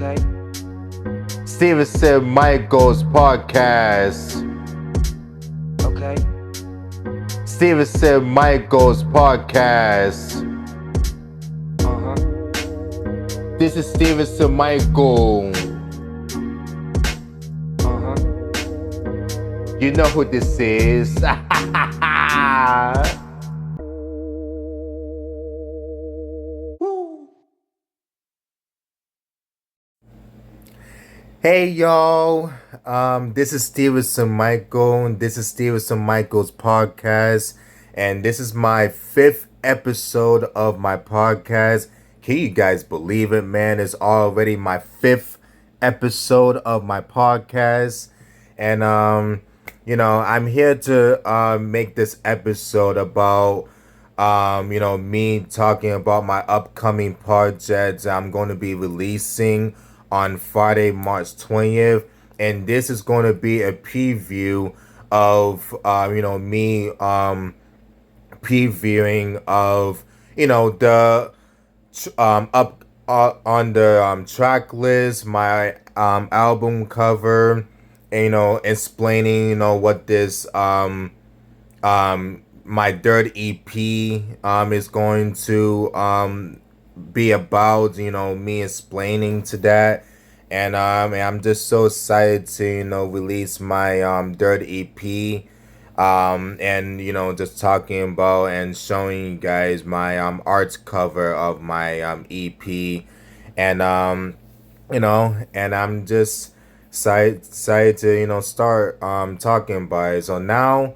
Okay. Stevenson Michael's podcast. Okay. Stevenson Michael's podcast. This is Stevenson Michael. You know who this is. Hey y'all, this is Stevenson Michael. This is Stevenson Michael's podcast, and this is my 5th episode of my podcast. Can you guys believe it, man? It's already my 5th episode of my podcast, and I'm here to make this episode about me talking about my upcoming projects I'm going to be releasing on Friday, March 20th. And this is going to be a preview of, me previewing of, the up on the track list, my album cover, and, explaining, what this, my third EP is going to be about, me explaining to that. And I'm just so excited to, release my third EP. And just talking about and showing you guys my art cover of my EP. And and I'm just excited to, start talking about it. So now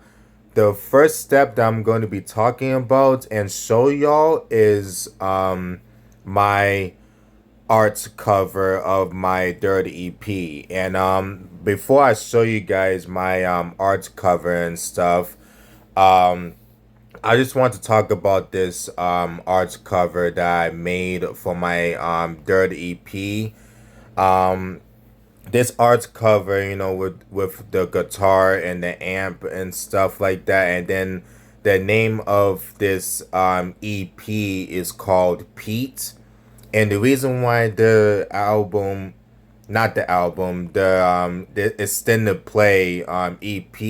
the first step that I'm going to be talking about and show y'all is my art cover of my third EP. And before I show you guys my art cover and stuff, I just want to talk about this art cover that I made for my third EP. This art cover, with the guitar and the amp and stuff like that, and then the name of this EP is called Pete. And the reason why the extended play EP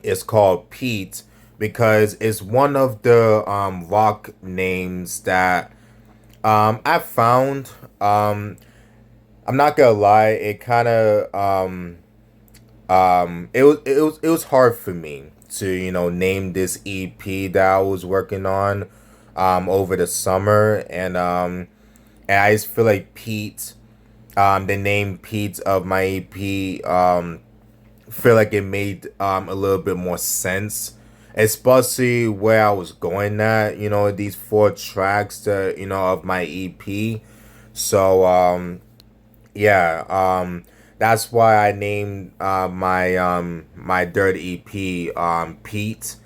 is called Pete, because it's one of the rock names that I found. I'm not gonna lie, it kind of it was hard for me to name this EP that I was working on over the summer. And I just feel like Pete, the name Pete of my EP, feel like it made a little bit more sense, especially where I was going at, these 4 tracks that of my EP. So that's why I named my third EP Pete.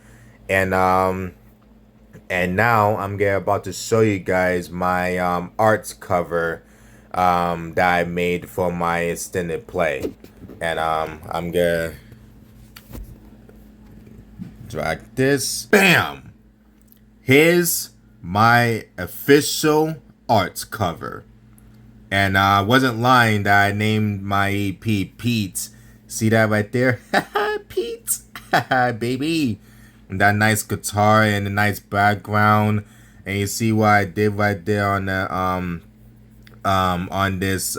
And now I'm about to show you guys my art cover that I made for my extended play. And I'm gonna drag this. Bam! Here's my official art cover. And I wasn't lying that I named my EP Pete. See that right there? Pete! Baby! And that nice guitar and the nice background. And you see what I did right there on the on this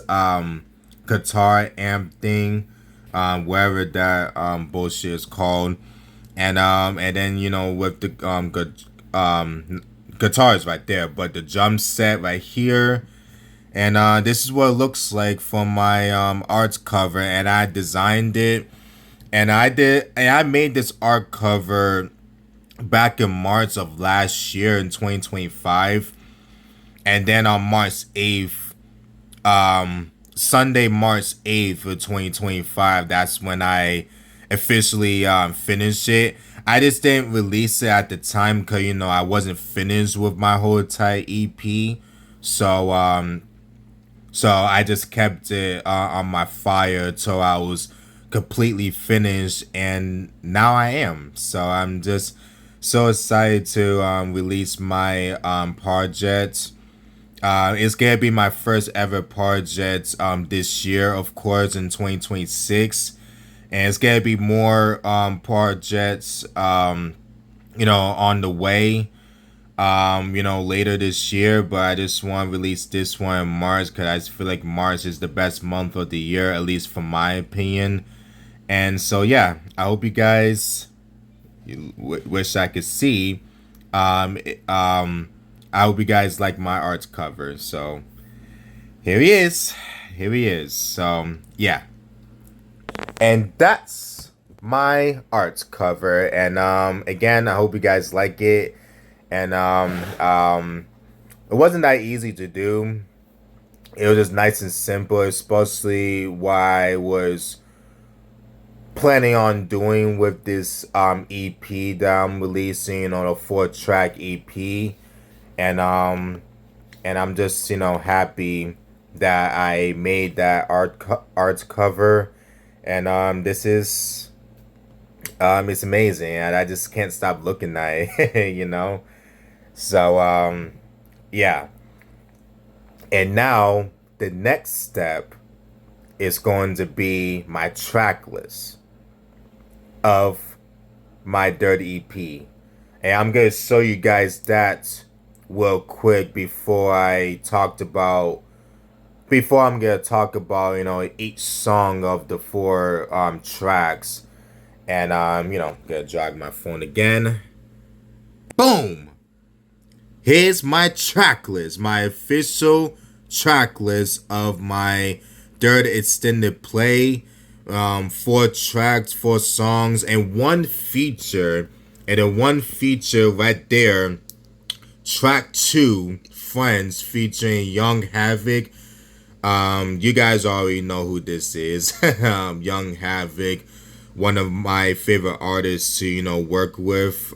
guitar amp thing. Wherever that bullshit is called. And then with the guitars right there. But the drum set right here. And this is what it looks like for my art cover, and I designed it, and I made this art cover back in March of last year in 2025, and then on March 8th, Sunday, March 8th of 2025, that's when I officially finished it. I just didn't release it at the time because I wasn't finished with my whole entire EP, so I just kept it on my fire till I was completely finished, and now I am. So I'm just so excited to release my project. It's gonna be my first ever project this year, of course, in 2026, and it's gonna be more projects on the way later this year. But I just want to release this one in March because I just feel like March is the best month of the year, at least from my opinion. And so yeah, I hope you guys wish I could see. Um, it- um, I hope you guys like my art cover. So here he is. Here he is. So yeah, and that's my art cover. And again, I hope you guys like it. And it wasn't that easy to do. It was just nice and simple, especially what I was planning on doing with this EP that I'm releasing on a 4-track EP. And I'm just happy that I made that art cover. And this is it's amazing, and I just can't stop looking at it. So yeah. And now the next step is going to be my track list of my Dirt EP. And I'm going to show you guys that real quick before I'm going to talk about, each song of the 4 tracks. And going to drag my phone again. Boom. Here's my track list, my official track list of my Dirt extended play. 4 tracks, 4 songs, and 1 feature. And the 1 feature right there, track 2, Friends, featuring Young Havoc. You guys already know who this is. Young Havoc, one of my favorite artists to work with.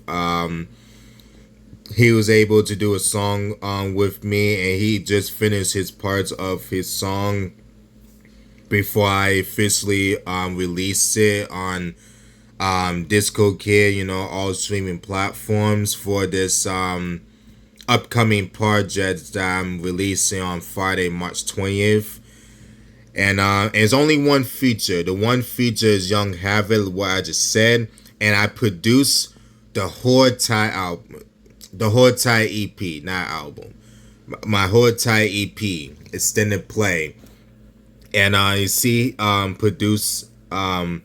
He was able to do a song with me, and he just finished his parts of his song before I officially release it on Disco Kid, all streaming platforms for this upcoming project that I'm releasing on Friday, March 20th. And it's only 1 feature. The 1 feature is Young Havoc, what I just said, and I produced the whole entire album, the whole entire EP, not album, my whole entire EP, extended play. And you see, produce, PROD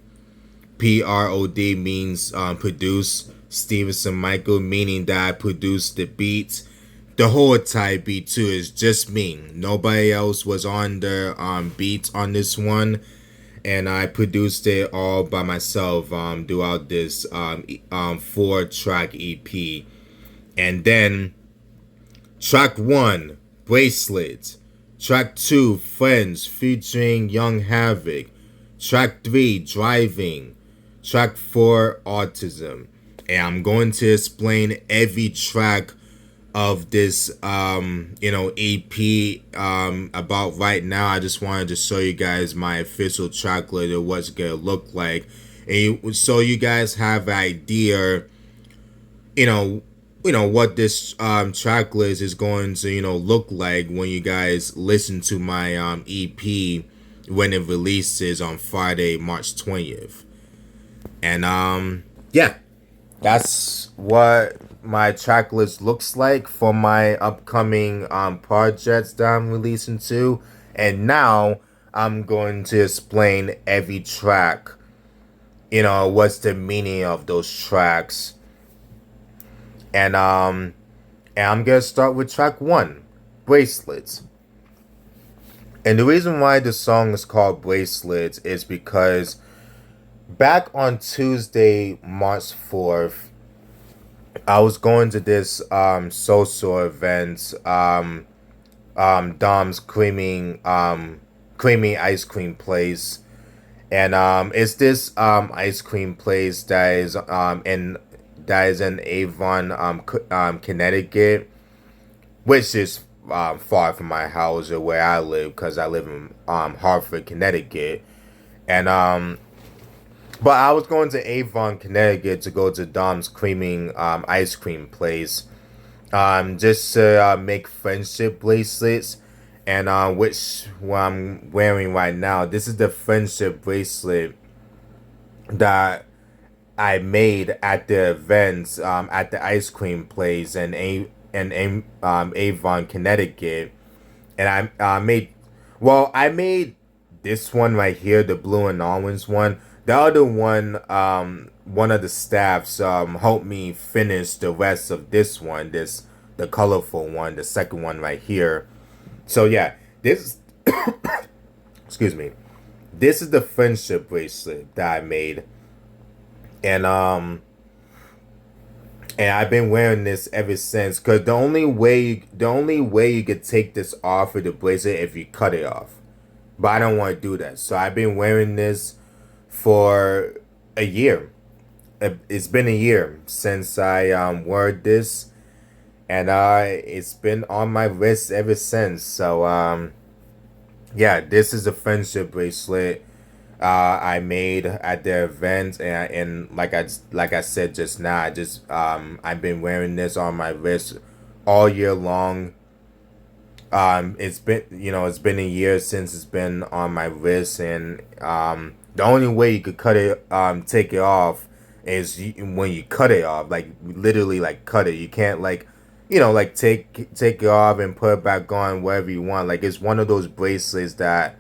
means produce, Stevenson Michel, meaning that I produced the beats. The whole entire beat too is just me. Nobody else was on the beats on this one, and I produced it all by myself throughout this 4-track EP. And then track 1, Bracelet. Track 2, Friends, featuring Young Havoc. Track 3, Driving. Track 4, Autism. And I'm going to explain every track of this EP about right now. I just wanted to show you guys my official track list of what's gonna look like, and so you guys have an idea what this track list is going to look like when you guys listen to my EP when it releases on Friday, March 20th. And yeah, that's what my track list looks like for my upcoming projects that I'm releasing to. And now I'm going to explain every track, what's the meaning of those tracks. And I'm gonna start with track 1, Bracelets. And the reason why the song is called Bracelets is because back on Tuesday, March 4th, I was going to this social event, Dom's creamy ice cream place. And it's this ice cream place that is in Avon, Connecticut, which is far from my house or where I live, because I live in Hartford, Connecticut. And but I was going to Avon, Connecticut to go to Dom's creaming ice cream place. just to make friendship bracelets, and which one I'm wearing right now. This is the friendship bracelet that I made at the events, at the ice cream place in Avon, Connecticut, and I made, well, I made this one right here, the blue and orange one. The other one of the staffs helped me finish the rest of this one, the colorful one, the second one right here. So yeah, this excuse me, this is the friendship bracelet that I made, and I've been wearing this ever since. Cause the only way you could take this off of the bracelet if you cut it off, but I don't want to do that. So I've been wearing this for a year. It's been a year since I wore this, and it's been on my wrist ever since. So yeah, this is a friendship bracelet I made at the event, and like I said just now, I've been wearing this on my wrist all year long. It's been, it's been a year since it's been on my wrist, and the only way you could take it off is when you cut it off, like literally like cut it. You can't like, like take it off and put it back on wherever you want. Like it's one of those bracelets that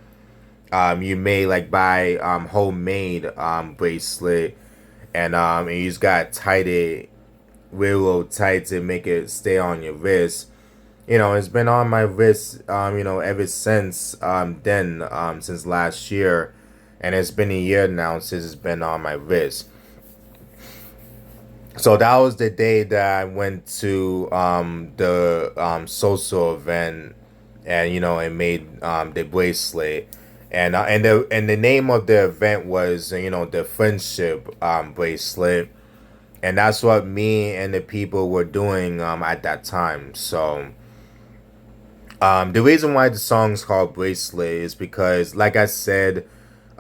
you may like buy homemade bracelet, and you just gotta tight it real tight to make it stay on your wrist. It's been on my wrist, ever since since last year, and it's been a year now since it's been on my wrist. So that was the day that I went to the social event, and and made the bracelet, and the name of the event was, the friendship bracelet, and that's what me and the people were doing at that time. So the reason why the song's called Bracelet is because, like I said,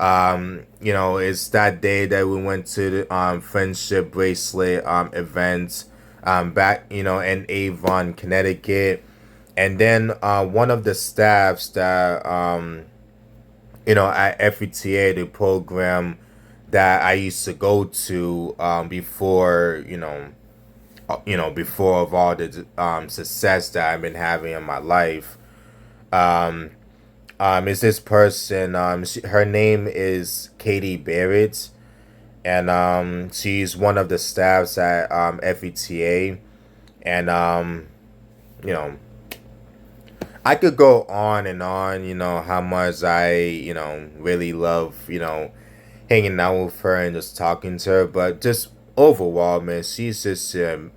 it's that day that we went to the friendship bracelet event back, in Avon, Connecticut. And then one of the staffs that, at FETA, the program that I used to go to before, before of all the success that I've been having in my life. Um, is this person? Her name is Katie Barrett, and she's one of the staffs at FETA, and you know, I could go on and on. How much I really love hanging out with her and just talking to her, but just overall, man, she's just an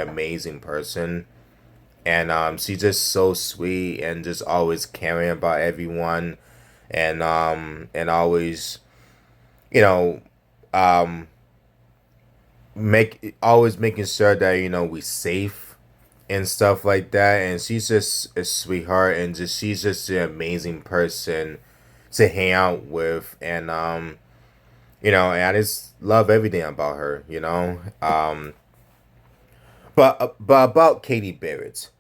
amazing person, and she's just so sweet and just always caring about everyone, and always, you know um always making sure that we safe and stuff like that. And she's just a sweetheart, and just she's just an amazing person to hang out with, and I just love everything about her. But about Katie Barrett,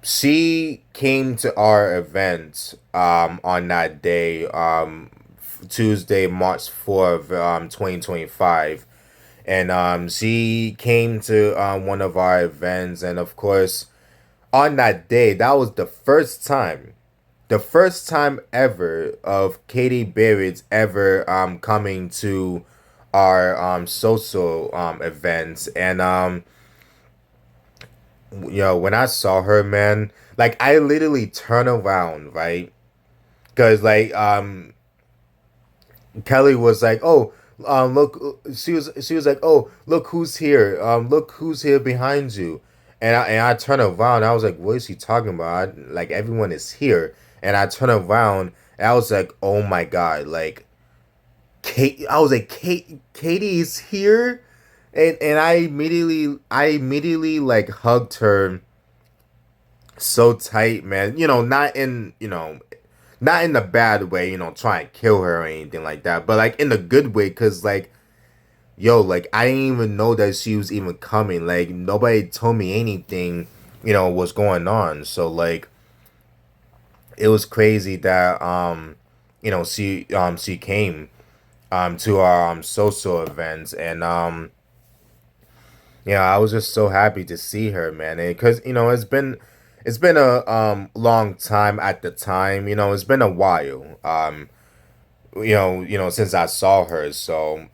she came to our event on that day, Tuesday, March 4th, 2025, and she came to one of our events, and of course, on that day, that was the first time ever of Katie Barrett ever coming to our social events. And when I saw her, man, like I literally turned around, right? Because like Kelly was like, "Oh, look," she was like, "Oh, look who's here. Look who's here behind you." And I turned around. I was like, "What is she talking about?" Like everyone is here. And I turned around, and I was like, "Oh my god!" Like Kate, I was like, Katie is here," and I immediately like hugged her so tight, man. Not in the bad way, try and kill her or anything like that, but like in the good way, cause like yo, like I didn't even know that she was even coming. Like nobody told me anything, was going on. So like it was crazy that she came to our social events. And I was just so happy to see her, man. Because it's been a long time at the time. It's been a while. Since I saw her. So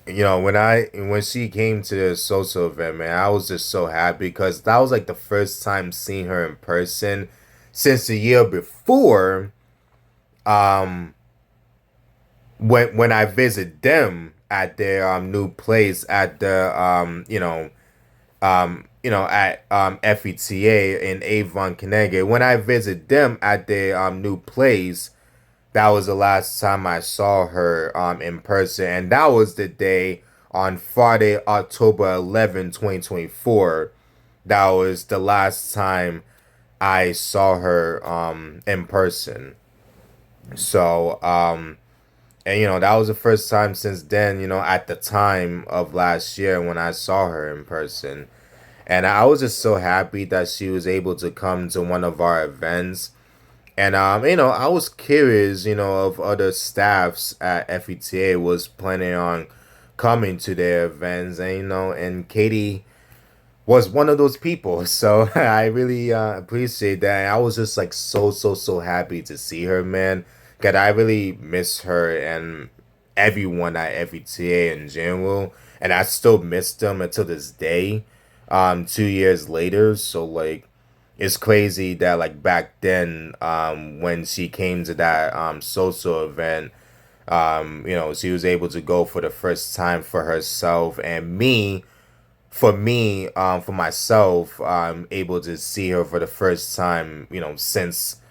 when she came to the social event, man, I was just so happy because that was like the first time seeing her in person since the year before. Um, when I visit them at their new place at the at FETA in Avon, Connecticut. When I visit them at their new place, that was the last time I saw her in person, and that was the day on Friday, October 11, 2024. That was the last time I saw her in person. So and that was the first time since then, at the time of last year when I saw her in person. And I was just so happy that she was able to come to one of our events. And I was curious, of other staffs at FETA was planning on coming to their events. And and Katie was one of those people. So I really appreciate that. And I was just like so happy to see her, man. Cause I really miss her and everyone at FETA in general, and I still miss them until this day. 2 years later, so like it's crazy that like back then, when she came to that social event, she was able to go for the first time for herself, and for myself, able to see her for the first time, since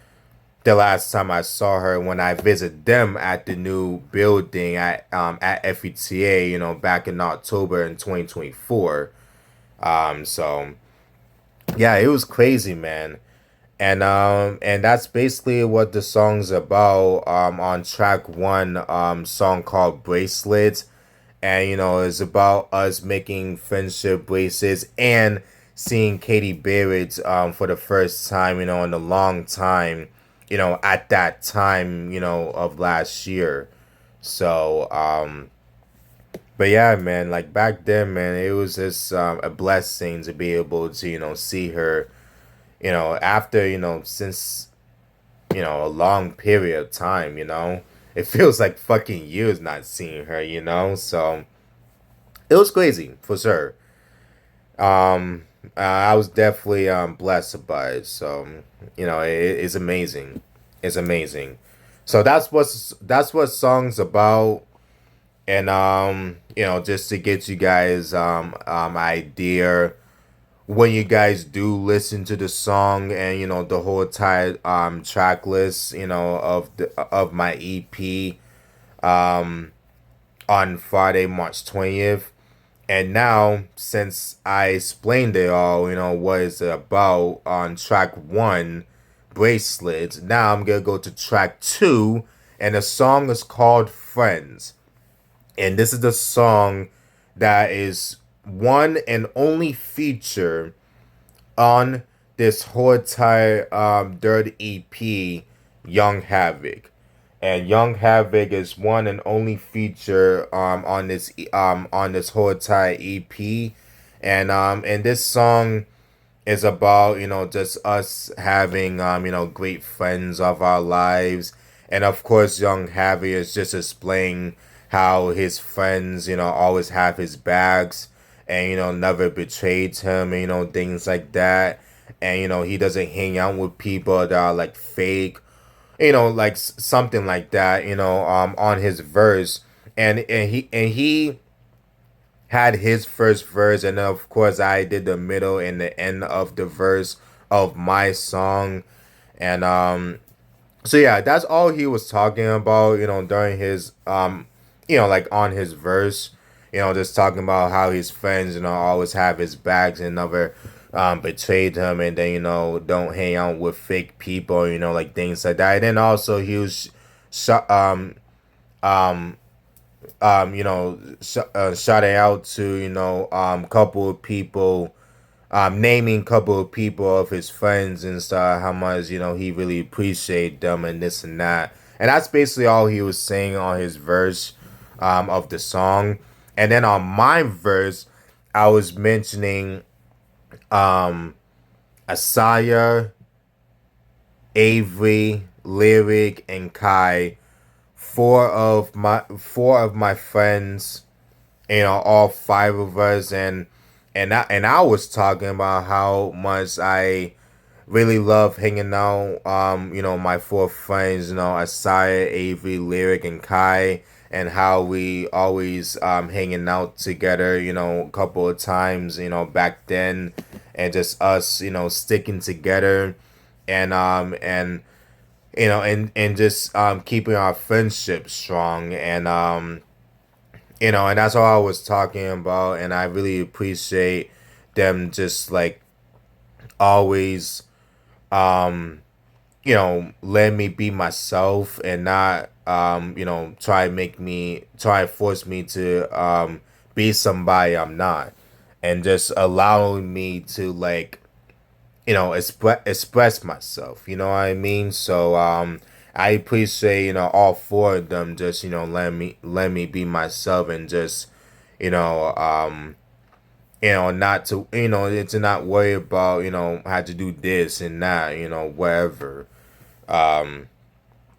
the last time I saw her when I visited them at the new building at FETA, back in October in 2024. So yeah, it was crazy, man. And that's basically what the song's about. On track one, song called Bracelet. And it's about us making friendship bracelets and seeing Katie Barrett for the first time, in a long time, at that time, of last year. So but yeah, man, like back then, man, it was just a blessing to be able to, see her, after, since, a long period of time. It feels like fucking years not seeing her, so it was crazy for sure. I was definitely blessed by it. So it's amazing. It's amazing. So that's what songs about. And just to get you guys idea, when you guys do listen to the song and the whole entire track list, of my EP um on Friday, March 20th. And now, since I explained it all, what it's about on track one, Bracelets, now I'm gonna go to track two, and the song is called Friends. And this is the song that is one and only feature on this whole entire third EP, Young Havoc. And Young Havoc is one and only feature on this whole entire EP. And this song is about, just us having great friends of our lives. And of course Young Havoc is just explaining how his friends, always have his backs, and never betrayed him, and things like that. And he doesn't hang out with people that are like fake, like something like that, on his verse. And he had his first verse, and then of course I did the middle and the end of the verse of my song. And so yeah, that's all he was talking about, during his like on his verse, just talking about how his friends, always have his backs and never betrayed him, and then don't hang out with fake people, like things like that. And then also he was sh- um um shouting out to couple of people, naming couple of people of his friends and stuff, how much he really appreciate them and this and that, and that's basically all he was saying on his verse, of the song. And then on my verse, I was mentioning um Asaya, Avery, Lyric, and Kai, four of my friends, all five of us. And I was talking about how much I really love hanging out, my four friends, Asaya, Avery, Lyric, and Kai, and how we always hanging out together, a couple of times, back then, and just us, sticking together, and just keeping our friendship strong. And that's all I was talking about. And I really appreciate them just like always, um let me be myself, and not try to force me to be somebody I'm not, and just allowing me to like express myself, you know what I mean. So I appreciate all four of them just let me be myself, and just you know not to to not worry about how to do this and that, whatever. um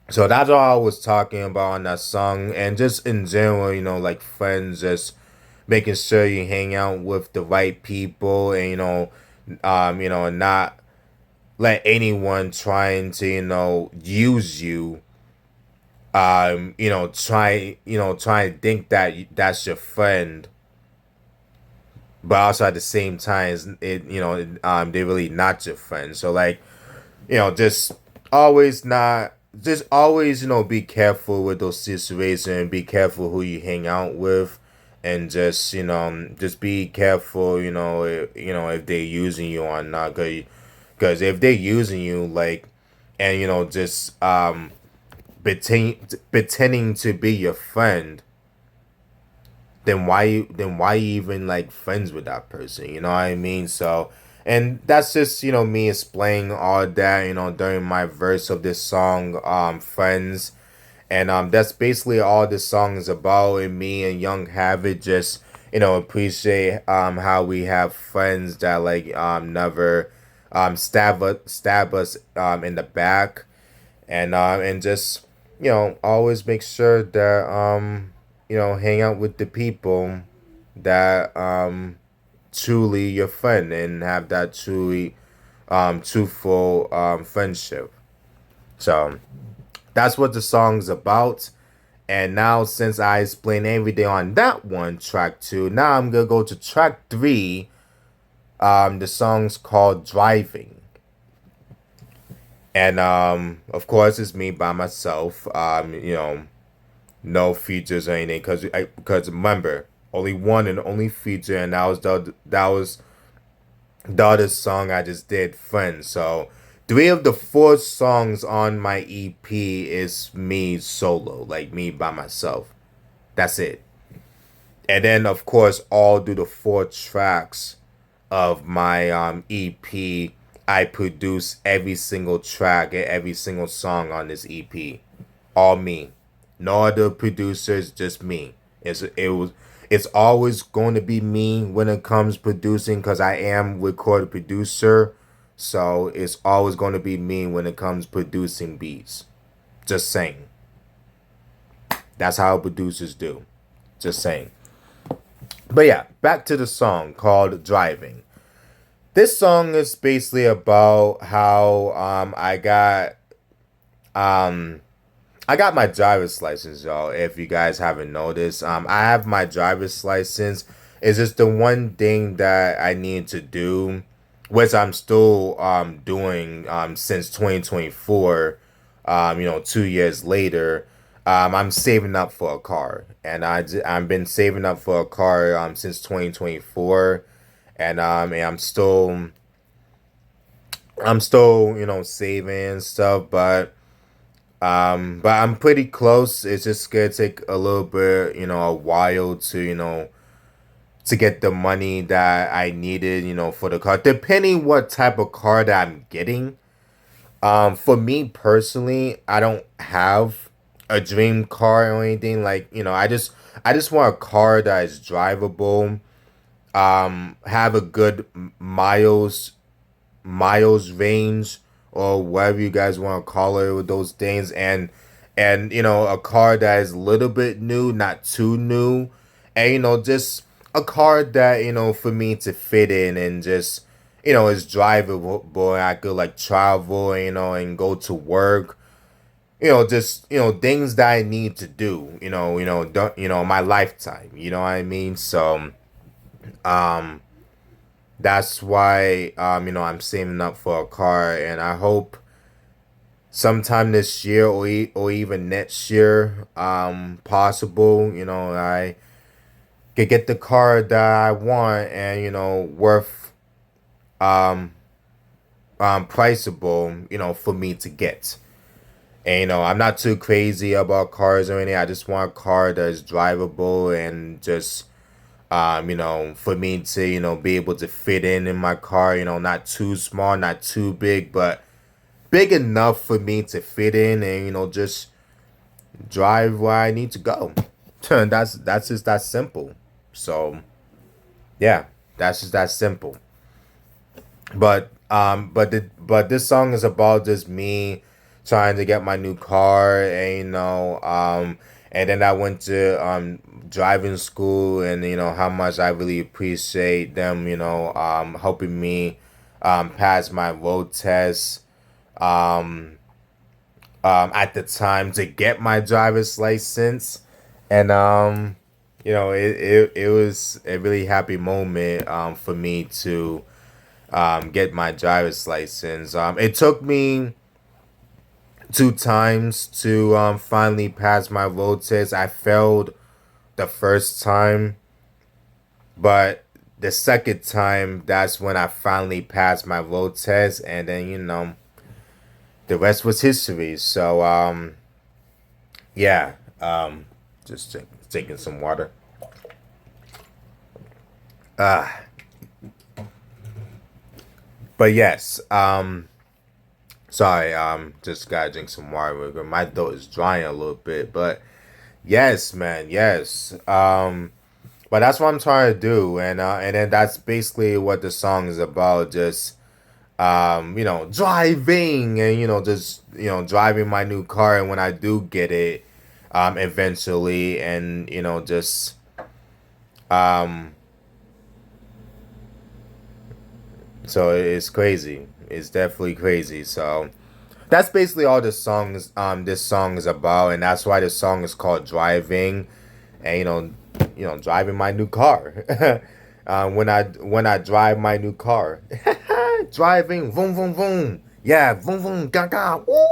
so that's all I was talking about on that song. And just in general, like friends, just making sure you hang out with the right people, and not let anyone trying to use you, try to think that that's your friend, but also at the same time they're really not your friend. So like, just always not just always be careful with those situations, and be careful who you hang out with, and just be careful, if they're using you or not. Because if they're using you, like, and just pretending to be your friend, then why you even like friends with that person? You know what I mean? So, and that's just me explaining all that during my verse of this song, friends. And that's basically all this song is about. And me and Young Habit just appreciate how we have friends that like never stab us in the back. And just always make sure that hang out with the people that truly your friend, and have that truly truthful friendship. So that's what the song's about. And now, since I explained everything on that one, track two, now I'm gonna go to track three. The song's called Driving. And of course it's me by myself. No features or anything, because remember, only one and only feature, and that was the other song I just did, Friends. So three of the four songs on my EP is me solo, like me by myself. That's it. And then of course all through the four tracks of my EP, I produce every single track and every single song on this EP. All me. No other producers, just me. It's always going to be me when it comes producing, because I am recorded producer. So it's always going to be me when it comes producing beats. Just saying. That's how producers do. Just saying. But yeah, back to the song called Driving. This song is basically about how um I got my driver's license, y'all. If you guys haven't noticed, I have my driver's license. It's just the one thing that I need to do, which I'm still doing since 2024. 2 years later, I'm saving up for a car, and I've been saving up for a car since 2024. And I'm still saving and stuff, but But I'm pretty close. It's just gonna take a little bit, a while to, to get the money that I needed, for the car. Depending what type of car that I'm getting. For me personally, I don't have a dream car or anything. Like, I just want a car that is drivable, have a good miles range, or whatever you guys want to call it with those things, and a car that is a little bit new, not too new, and just a car that for me to fit in and just is drivable, and I could like travel, and go to work, just things that I need to do, don't, my lifetime, what I mean. So um that's why I'm saving up for a car, and I hope sometime this year, or even next year, possible, I could get the car that I want, and worth um priceable, for me to get. And I'm not too crazy about cars or anything. I just want a car that's drivable, and just for me to, be able to fit in my car, not too small, not too big, but big enough for me to fit in, and, just drive where I need to go. That's just that simple. So yeah, that's just that simple. But this song is about just me trying to get my new car, and and then I went to driving school, and how much I really appreciate them, helping me pass my road test um at the time to get my driver's license. And it was a really happy moment for me to get my driver's license. It took me 2 times to finally pass my road test. I failed the first time, but the second time, that's when I finally passed my road test, and then the rest was history. So yeah, just taking some water. Uh, but yes, sorry, just gotta drink some water. My throat is drying a little bit, but yes, man, yes. But that's what I'm trying to do, and then that's basically what the song is about. Just driving, and just driving my new car, and when I do get it, eventually, and just um, so it's crazy. It's definitely crazy. So that's basically all this song is about, and that's why the song is called Driving. And driving my new car. When I drive my new car, driving, boom boom boom, yeah, boom boom gaga, woo.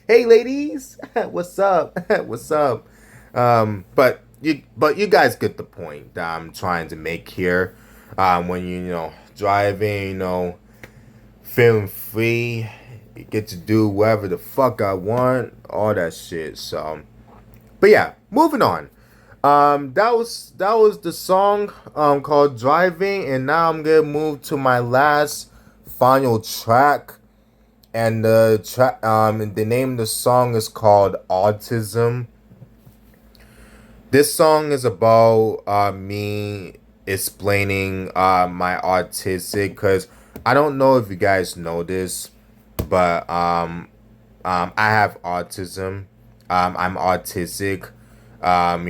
Hey ladies, what's up? What's up? But you guys get the point that I'm trying to make here. When driving, feeling free, you get to do whatever the fuck I want, all that shit. So, but yeah, moving on. That was the song called Driving, and now I'm gonna move to my last final track, and the name of the song is called Autism. This song is about me explaining my autistic, because I don't know if you guys know this, but I have autism. I'm autistic. Have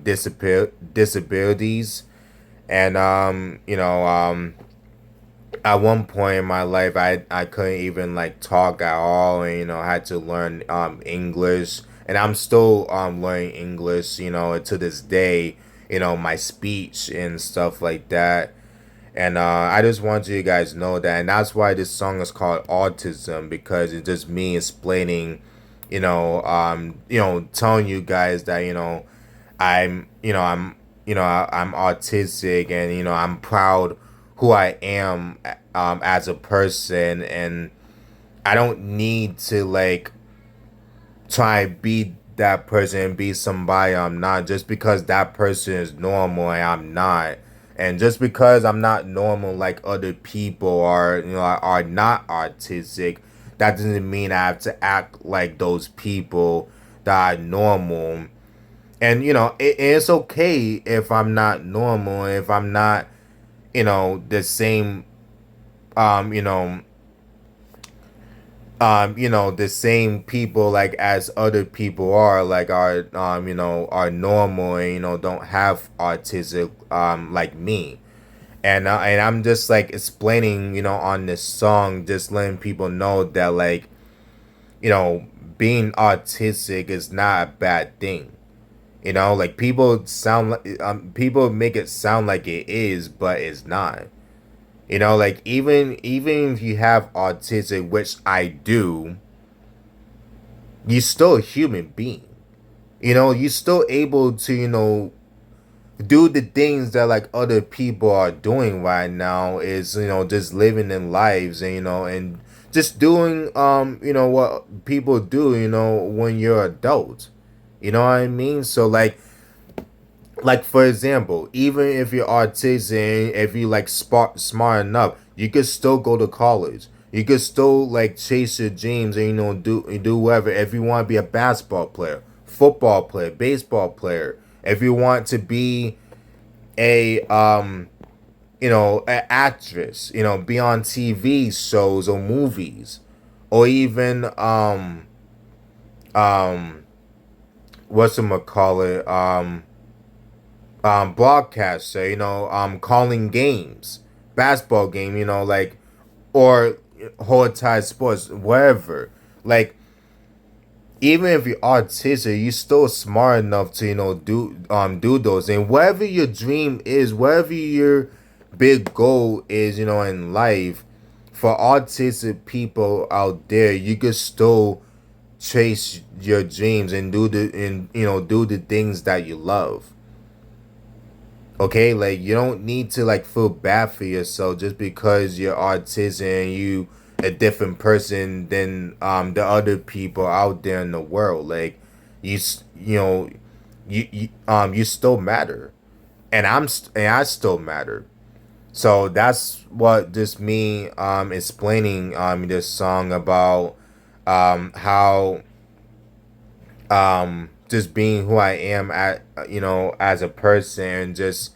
disabilities, and at one point in my life, I couldn't even like talk at all, and had to learn English, and I'm still learning English, to this day, my speech and stuff like that. And I just want you guys to know that, and that's why this song is called Autism, because it's just me explaining, telling you guys that I'm autistic, and I'm proud who I am as a person, and I don't need to like try and be that person and be somebody I'm not just because that person is normal and I'm not. And just because I'm not normal like other people are, are not autistic, that doesn't mean I have to act like those people that are normal. And it's okay if I'm not normal, if I'm not, the same, um, you know, the same people like as other people are like are normal and don't have autism like me. And I'm just like explaining on this song, just letting people know that like you know being autistic is not a bad thing. Like people make it sound like it is, but it's not. Like even if you have autism, which I do, you're still a human being. You're still able to, do the things that like other people are doing right now is, just living in lives and, and just doing, what people do, when you're adult. You know what I mean? So like for example, even if you're autistic, if you like smart enough, you could still go to college. You could still like chase your dreams and do whatever. If you want to be a basketball player, football player, baseball player, if you want to be a an actress, be on TV shows or movies, or even um whatchamacallit, broadcaster, calling games, basketball game, like, or whole entire sports, whatever. Like, even if you're autistic, you're still smart enough to, do those. And whatever your dream is, whatever your big goal is, in life, for autistic people out there, you could still chase your dreams and do the things that you love. Okay, like you don't need to like feel bad for yourself just because you're autistic and you a different person than the other people out there in the world. Like you still matter, and and I still matter. So that's what just me explaining this song about how just being who I am at as a person, and just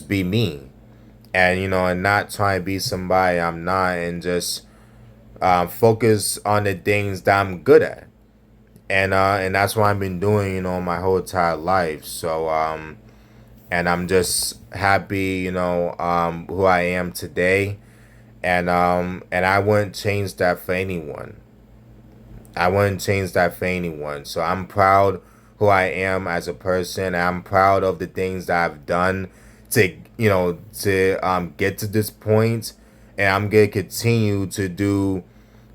be me, and and not try to be somebody I'm not, and just focus on the things that I'm good at, and that's what I've been doing my whole entire life. So and I'm just happy who I am today, and I wouldn't change that for anyone. I wouldn't change that for anyone. So I'm proud who I am as a person. I'm proud of the things that I've done to get to this point, and I'm gonna continue to do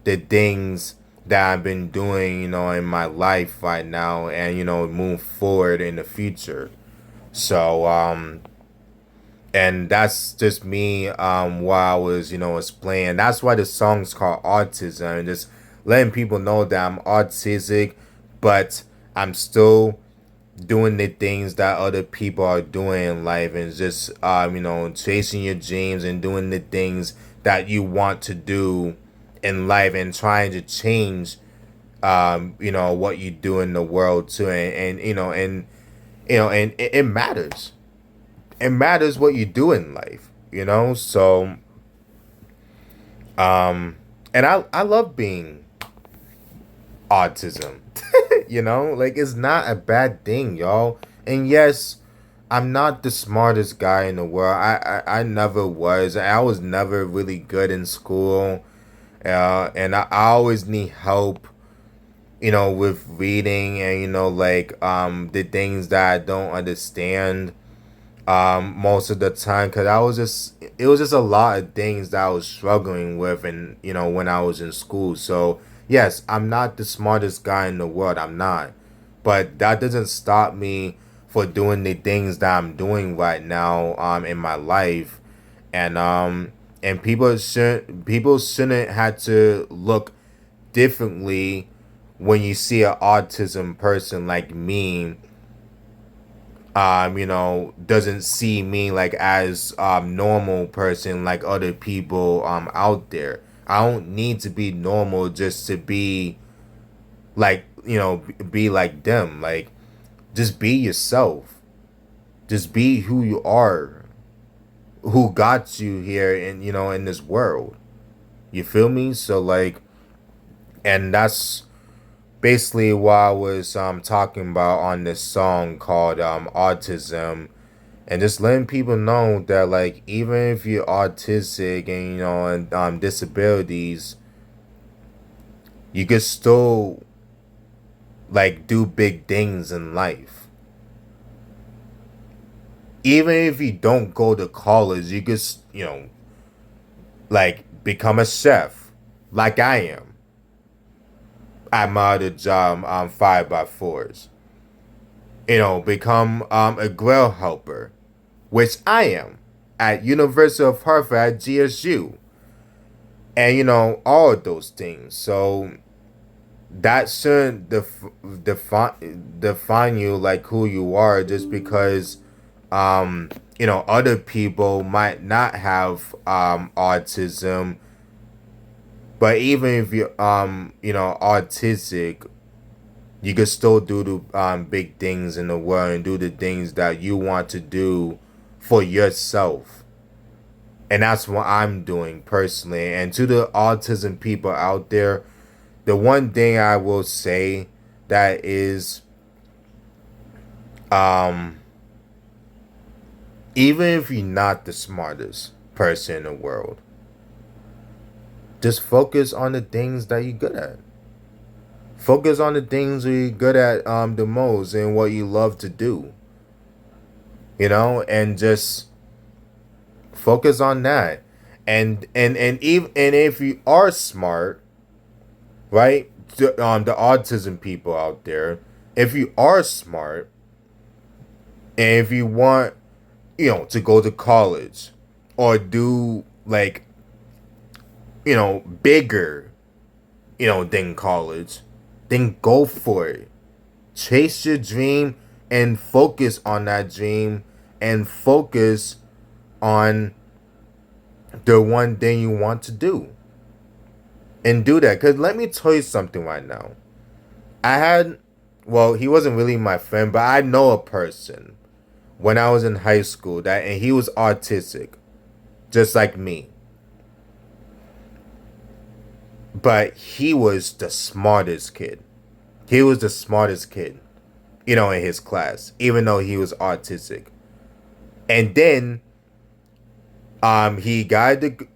the things that I've been doing in my life right now, and move forward in the future. So and that's just me while I was explaining. That's why the song's called Autism, and just letting people know that I'm autistic, but I'm still doing the things that other people are doing in life, and just chasing your dreams and doing the things that you want to do in life, and trying to change what you do in the world too. And it matters. It matters what you do in life, so and I love being autism. Like, it's not a bad thing, y'all. And yes, I'm not the smartest guy in the world. I never was. I was never really good in school, and I always need help, with reading, and like the things that I don't understand most of the time, because it was just a lot of things that I was struggling with, and when I was in school. So yes, I'm not the smartest guy in the world. I'm not, but that doesn't stop me for doing the things that I'm doing right now in my life. And people shouldn't have to look differently when you see an autism person like me, doesn't see me like as normal person like other people out there. I don't need to be normal just to be like, be like them. Like, just be yourself. Just be who you are. Who got you here in this world. You feel me? So like, and that's basically what I was talking about on this song called Autism, and just letting people know that like even if you're autistic and and disabilities, you can still like do big things in life. Even if you don't go to college, you could like become a chef, like I am. I'm out of job on 5x4s. Become a grill helper, which I am at University of Hartford at GSU, and all of those things. So that shouldn't define you like who you are just because other people might not have autism. But even if you autistic, you can still do the big things in the world and do the things that you want to do for yourself. And that's what I'm doing personally. And to the autism people out there, the one thing I will say that is, even if you're not the smartest person in the world, just focus on the things that you're good at. Focus on the things that you're good at the most and what you love to do. And just focus on that. And if you are smart, right? The autism people out there, if you are smart, and if you want, to go to college or do like, bigger, than college, then go for it. Chase your dream and focus on that dream and focus on the one thing you want to do. And do that. Because let me tell you something right now. He wasn't really my friend, but I know a person when I was in high school and he was autistic, just like me. But he was the smartest kid. He was the smartest kid, in his class, even though he was autistic. And then he got degree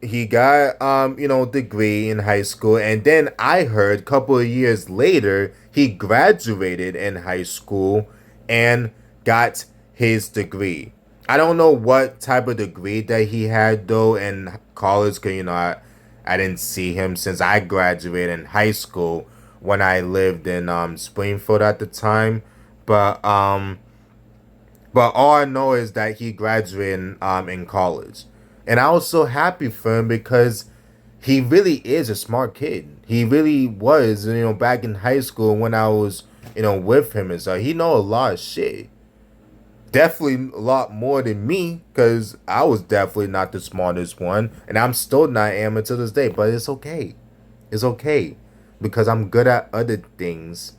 in high school, and then I heard a couple of years later he graduated in high school and got his degree. I don't know what type of degree that he had though in college, because I didn't see him since I graduated in high school when I lived in Springfield at the time. But all I know is that he graduated in college. And I was so happy for him because he really is a smart kid. He really was, back in high school when I was, with him and stuff. He know a lot of shit. Definitely a lot more than me, because I was definitely not the smartest one. And I'm still not am to this day. But it's okay. It's okay. Because I'm good at other things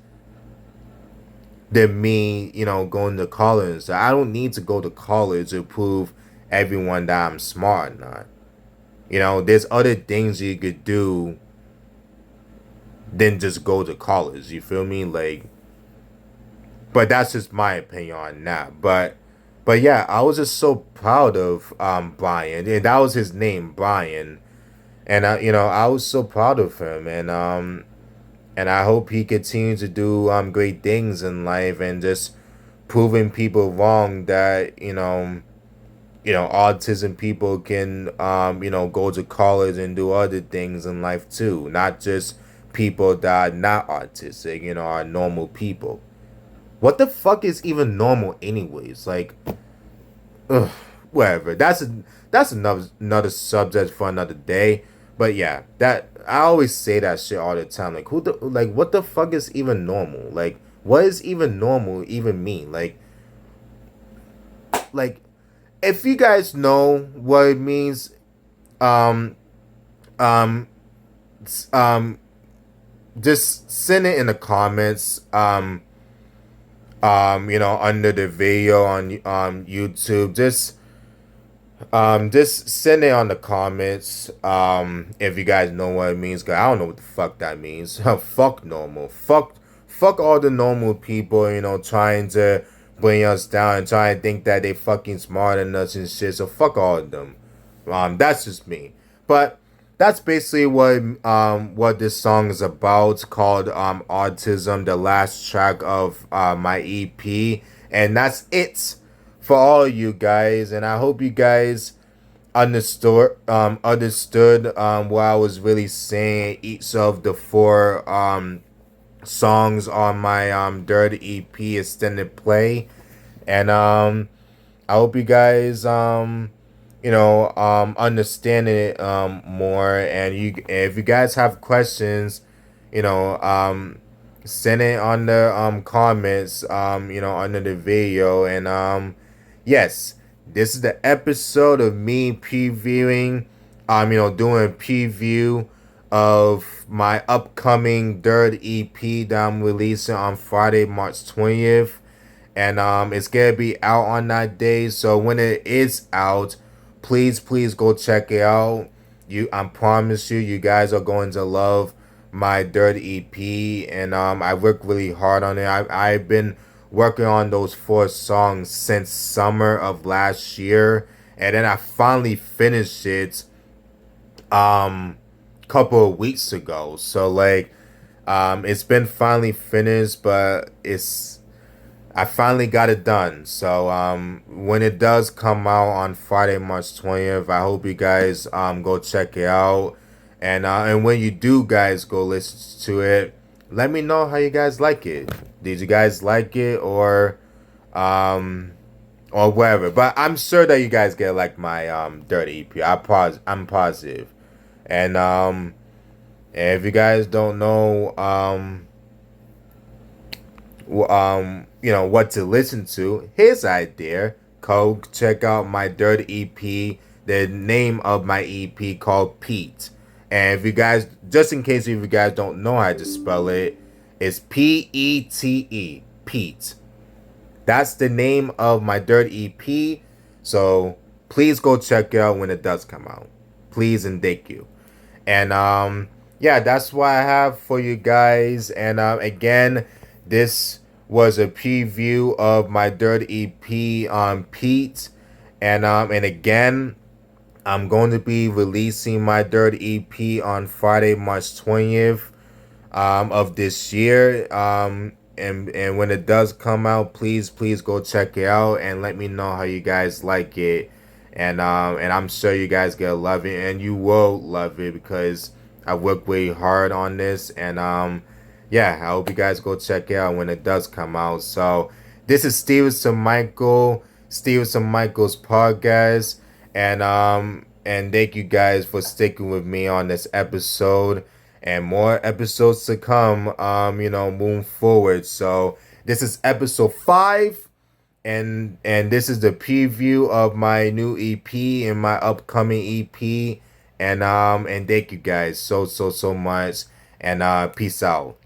than me, going to college. So I don't need to go to college to prove everyone that I'm smart or not. There's other things you could do than just go to college. You feel me? Like, but that's just my opinion on that. But yeah, I was just so proud of Brian. And that was his name, Brian. And I was so proud of him. And I hope he continues to do great things in life and just proving people wrong that autism people can go to college and do other things in life too, not just people that are not autistic, are normal people. What the fuck is even normal anyways? Like, ugh, whatever. That's another subject for another day. But yeah, that I always say that shit all the time. Like who the like what the fuck is even normal? Like what is even normal even mean? Like if you guys know what it means, um um um just send it in the comments. Under the video on YouTube. Just send it on the comments. If you guys know what it means, cause I don't know what the fuck that means. Fuck normal. Fuck all the normal people. Trying to bring us down and trying to think that they fucking smarter than us and shit. So fuck all of them. That's just me. But that's basically what this song is about. Called Autism, the last track of my EP, and that's it for all of you guys. And I hope you guys understood what I was really saying. Each of the four songs on my Dirt EP extended play, and I hope you guys understand it more. And if you guys have questions, you know send it on the comments under the video. And yes, this is the episode of me previewing doing a preview of my upcoming third EP that I'm releasing on Friday, March 20th. And it's gonna be out on that day. So when it is out, please go check it out. I promise you guys are going to love my third EP. And I worked really hard on it. I've been working on those four songs since summer of last year, and then I finally finished it couple of weeks ago. So like it's been finally finished, but I finally got it done. So when it does come out on Friday, March 20th, I hope you guys go check it out. And when you do guys go listen to it, let me know how you guys like it. Did you guys like it um or whatever? But I'm sure that you guys get like my dirty EP. I'm positive. And if you guys don't know what to listen to, here's an idea. Go check out my third EP. The name of my EP called Pete. And if you guys, just in case if you guys don't know how to spell it, it's Pete. Pete. That's the name of my third EP. So please go check it out when it does come out. Please and thank you. And yeah, that's what I have for you guys. And again, this was a preview of my third EP on Pete. And again, I'm going to be releasing my third EP on Friday, March 20th of this year. And when it does come out, please go check it out and let me know how you guys like it. And I'm sure you guys gonna love it, and you will love it because I worked way hard on this. And yeah, I hope you guys go check it out when it does come out. So this is Stevenson Michel, Stevenson Michel's podcast. And thank you guys for sticking with me on this episode, and more episodes to come moving forward. So this is episode 5, and this is the preview of my new EP and my upcoming EP. And thank you guys so much, and peace out.